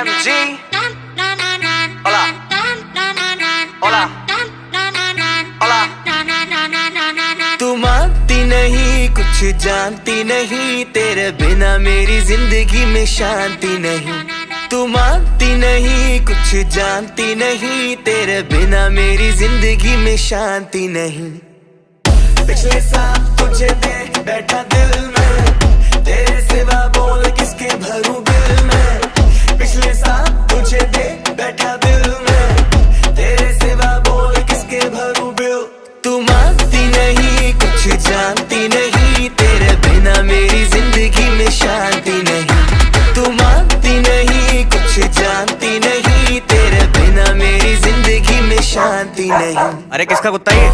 MG. Hola. Hola. Hola. तू मानती नहीं, कुछ जानती नहीं, तेरे बिना मेरी जिंदगी में शांति नहीं। तू मानती नहीं, कुछ जानती नहीं, तेरे बिना मेरी जिंदगी में शांति नहीं। पिछले साल तुझे दे बैठा दिल में, तेरे सिवा बोल किसके भरूं दिल में। पिछले साल तुझे दे बैठा दिल में, तेरे सिवा बोल किसके भरूं बिल। तू मानती नहीं, कुछ जानती नहीं, तेरे बिना मेरी जिंदगी में शांति नहीं। तू मानती नहीं, कुछ जानती नहीं, तेरे बिना मेरी जिंदगी में शांति नहीं। अरे किसका कुत्ता ये?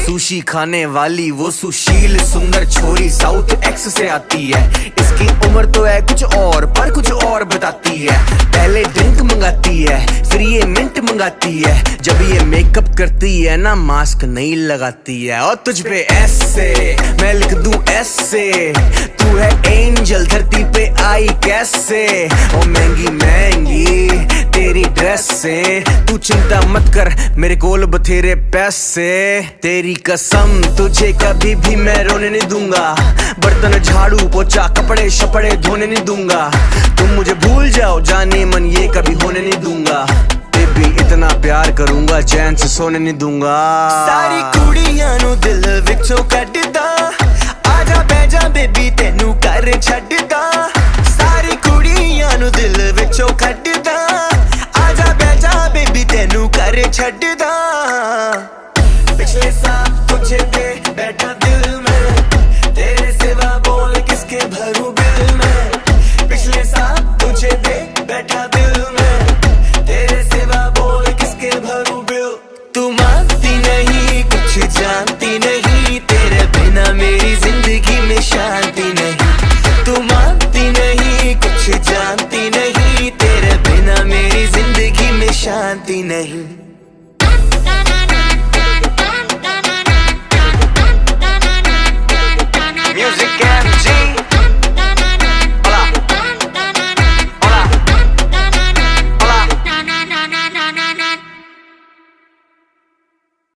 सुशी खाने वाली वो सुशील सुंदर छोरी साउथ एक्स से आती है। इसकी उम्र तो है कुछ और, पर कुछ और बताती है। पहले ड्रिंक मंगाती है, फिर ये मिंट मंगाती है। जब ये मेकअप करती है ना, मास्क नहीं लगाती है। और तुझ पे ऐसे मैं लिख दूं ऐसे, तू है एंजल धरती पे आई कैसे। ओ महंगी महंगी तेरी ड्रेस से, तू चिंता मत कर मेरे कोल बथेरे पैसे। तेरी कसम तुझे कभी भी मैं रोने नहीं दूंगा, बर्तन झाड़ू पोछा कपड़े शपड़े धोने नहीं दूंगा। तुम मुझे भूल जाओ जाने मन, ये कभी होने नहीं दूंगा। बेबी इतना प्यार करूंगा, चैन से सोने नहीं दूंगा। सारी कुड़ियां नु दिल विचों कड्डदा, आजा बैजा बेबी तेनू कर छड्डदा।